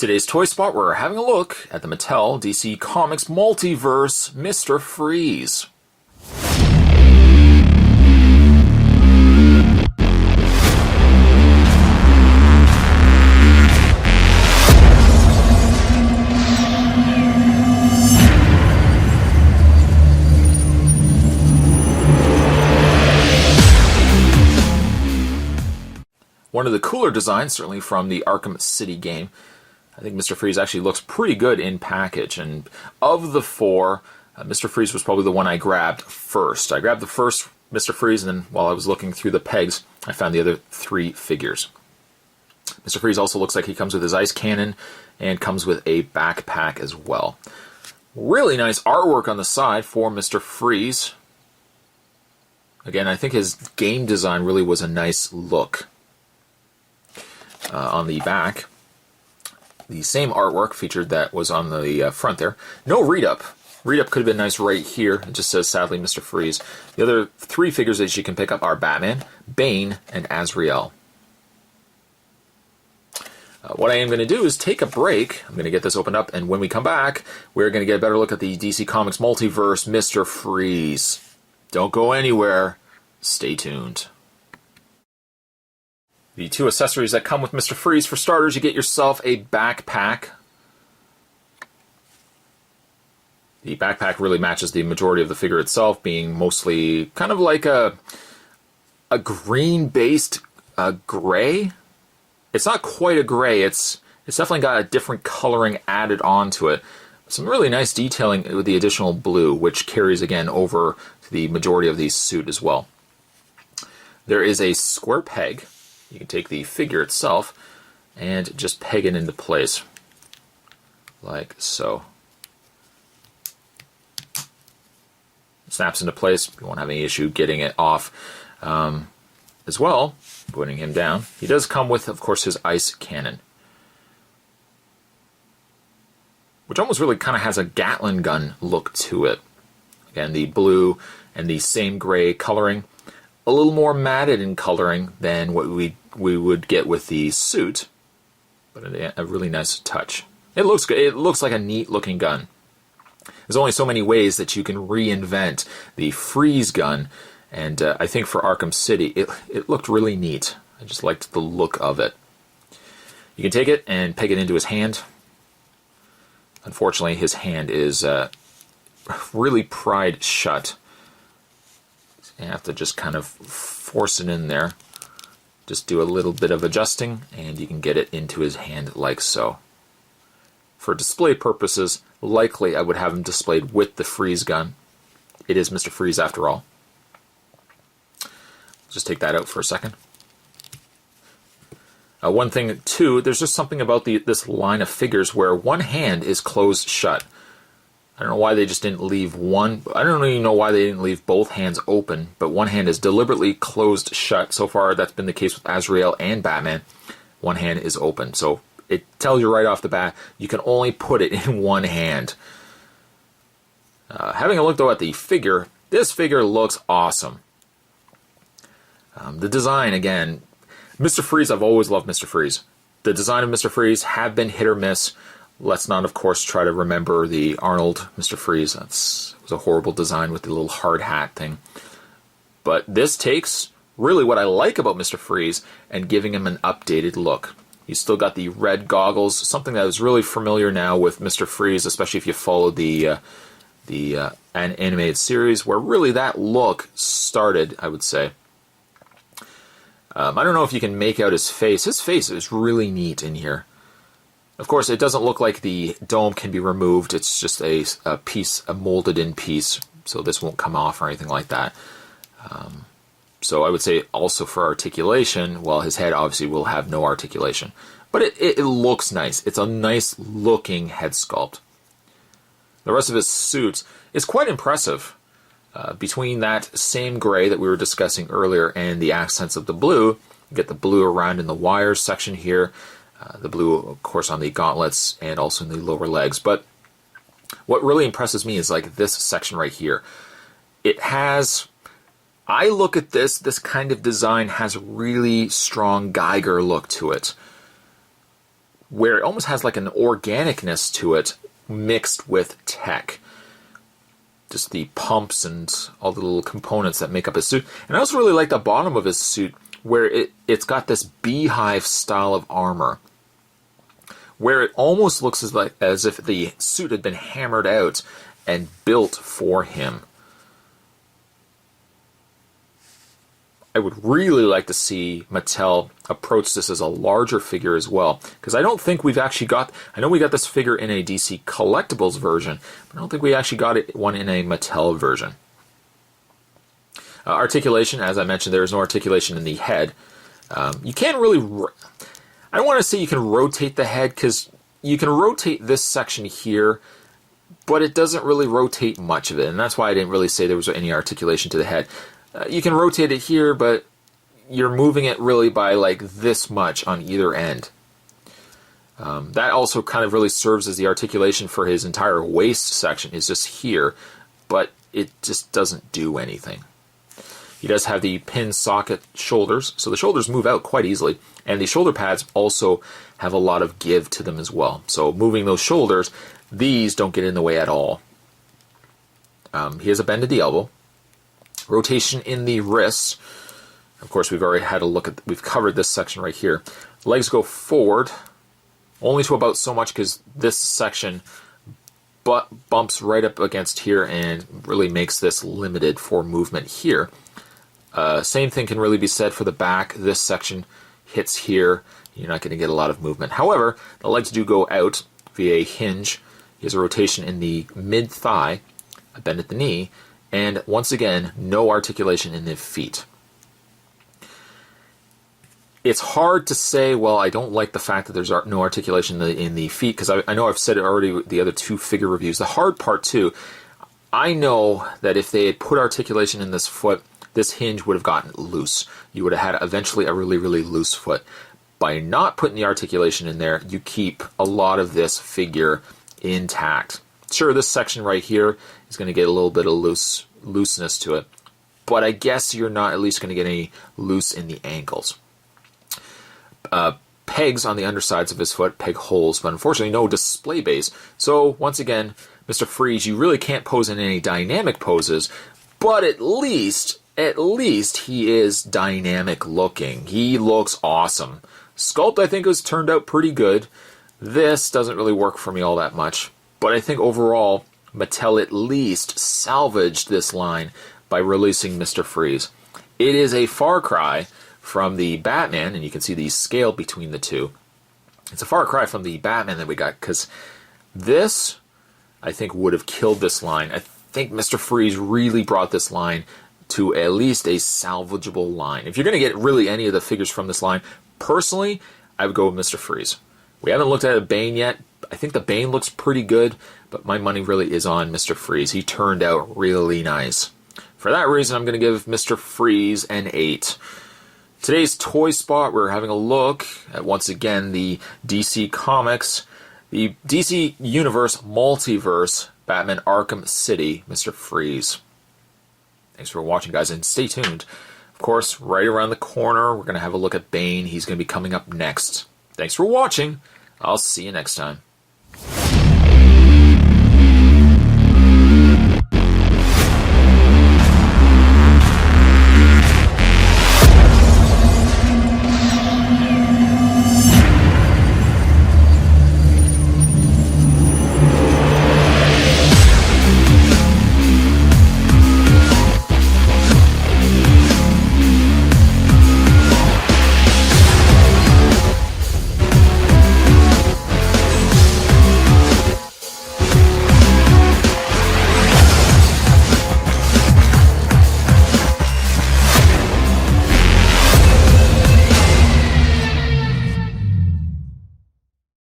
Today's Toy Spot, we're having a look at the Mattel DC Comics Multiverse Mr. Freeze. One of the cooler designs, certainly from the Arkham City game. I think Mr. Freeze actually looks pretty good in package, and of the four, Mr. Freeze was probably the one I grabbed first. I grabbed the first Mr. Freeze, and then while I was looking through the pegs, I found the other three figures. Mr. Freeze also looks like he comes with his ice cannon, and comes with a backpack as well. Really nice artwork on the side for Mr. Freeze. Again, I think his game design really was a nice look. On the back, the same artwork featured that was on the front there. No read-up. Read-up could have been nice right here. It just says, sadly, Mr. Freeze. The other three figures that you can pick up are Batman, Bane, and Azrael. What I am going to do is take a break. I'm going to get this opened up, and when we come back, we're going to get a better look at the DC Comics Multiverse Mr. Freeze. Don't go anywhere. Stay tuned. The two accessories that come with Mr. Freeze, for starters, you get yourself a backpack. The backpack really matches the majority of the figure itself, being mostly kind of like a green-based gray. It's not quite a gray, it's definitely got a different coloring added onto it. Some really nice detailing with the additional blue, which carries again over to the majority of the suit as well. There is a square peg. You can take the figure itself and just peg it into place, like so. It snaps into place. You won't have any issue getting it off. As well, putting him down, he does come with, of course, his ice cannon, which almost really kind of has a Gatling gun look to it. Again, the blue and the same gray coloring. A little more matted in coloring than what we would get with the suit, but a really nice touch. It looks good. It looks like a neat looking gun. There's only so many ways that you can reinvent the freeze gun, and I think for Arkham City it looked really neat. I just liked the look of it. You can take it and peg it into his hand. Unfortunately, his hand is really pried shut. You have to just kind of force it in there. Just do a little bit of adjusting, and you can get it into his hand like so. For display purposes, likely I would have him displayed with the freeze gun. It is Mr. Freeze after all. Just take that out for a second. One thing too, there's just something about this line of figures where one hand is closed shut. I don't know why they just didn't leave one. I don't even know why they didn't leave both hands open, but one hand is deliberately closed shut. So far, that's been the case with Azrael and Batman. One hand is open. So it tells you right off the bat, you can only put it in one hand. Having a look, though, at the figure, this figure looks awesome. The design, again, Mr. Freeze, I've always loved Mr. Freeze. The design of Mr. Freeze have been hit or miss. Let's not, of course, try to remember the Arnold Mr. Freeze. It was a horrible design with the little hard hat thing. But this takes really what I like about Mr. Freeze and giving him an updated look. He's still got the red goggles, something that is really familiar now with Mr. Freeze, especially if you follow the animated series, where really that look started, I would say. I don't know if you can make out his face. His face is really neat in here. Of course, it doesn't look like the dome can be removed. It's just a piece, a molded-in piece, so this won't come off or anything like that. So I would say also for articulation, well, his head obviously will have no articulation. But it looks nice. It's a nice-looking head sculpt. The rest of his suit is quite impressive. Between that same gray that we were discussing earlier and the accents of the blue, you get the blue around in the wires section here. The blue, of course, on the gauntlets and also in the lower legs. But what really impresses me is like this section right here. It has, I look at this kind of design has a really strong Geiger look to it. where it almost has like an organicness to it mixed with tech. Just the pumps and all the little components that make up his suit. And I also really like the bottom of his suit, where it's got this beehive style of armor, where it almost looks as if the suit had been hammered out and built for him. I would really like to see Mattel approach this as a larger figure as well, because I don't think we've actually got... I know we got this figure in a DC Collectibles version, but I don't think we actually got one in a Mattel version. Articulation, as I mentioned, there is no articulation in the head. You can't really... I don't want to say you can rotate the head, because you can rotate this section here, but it doesn't really rotate much of it, and that's why I didn't really say there was any articulation to the head. You can rotate it here, but you're moving it really by like this much on either end. That also kind of really serves as the articulation for his entire waist section, is just here, but it just doesn't do anything. He does have the pin socket shoulders, so the shoulders move out quite easily, and the shoulder pads also have a lot of give to them as well. So moving those shoulders, these don't get in the way at all. He has a bend at the elbow. Rotation in the wrists. Of course, we've already had a look at... We've covered this section right here. Legs go forward, only to about so much, because this section bumps right up against here and really makes this limited for movement here. Same thing can really be said for the back. This section hits here. You're not going to get a lot of movement. However, the legs do go out via a hinge. He has a rotation in the mid-thigh, a bend at the knee, and once again, no articulation in the feet. It's hard to say, well, I don't like the fact that there's no articulation in the feet, because I know I've said it already with the other two figure reviews. The hard part, too, I know that if they had put articulation in this foot, this hinge would have gotten loose. You would have had eventually a really, really loose foot. By not putting the articulation in there, you keep a lot of this figure intact. Sure, this section right here is going to get a little bit of looseness to it, but I guess you're not at least going to get any loose in the ankles. Pegs on the undersides of his foot, peg holes, but unfortunately no display base. So once again, Mr. Freeze, you really can't pose in any dynamic poses, but at least he is dynamic looking. He looks awesome. Sculpt, I think, has turned out pretty good. This doesn't really work for me all that much. But I think overall, Mattel at least salvaged this line by releasing Mr. Freeze. It is a far cry from the Batman, and you can see the scale between the two. It's a far cry from the Batman that we got, because this, I think, would have killed this line. I think Mr. Freeze really brought this line to at least a salvageable line. If you're going to get really any of the figures from this line, personally, I would go with Mr. Freeze. We haven't looked at a Bane yet. I think the Bane looks pretty good, but my money really is on Mr. Freeze. He turned out really nice. For that reason, I'm going to give Mr. Freeze an 8. Today's toy spot, we're having a look at, once again, the DC Comics, the DC Universe Multiverse, Batman Arkham City, Mr. Freeze. Thanks for watching, guys, and stay tuned. Of course, right around the corner, we're going to have a look at Bane. He's going to be coming up next. Thanks for watching. I'll see you next time.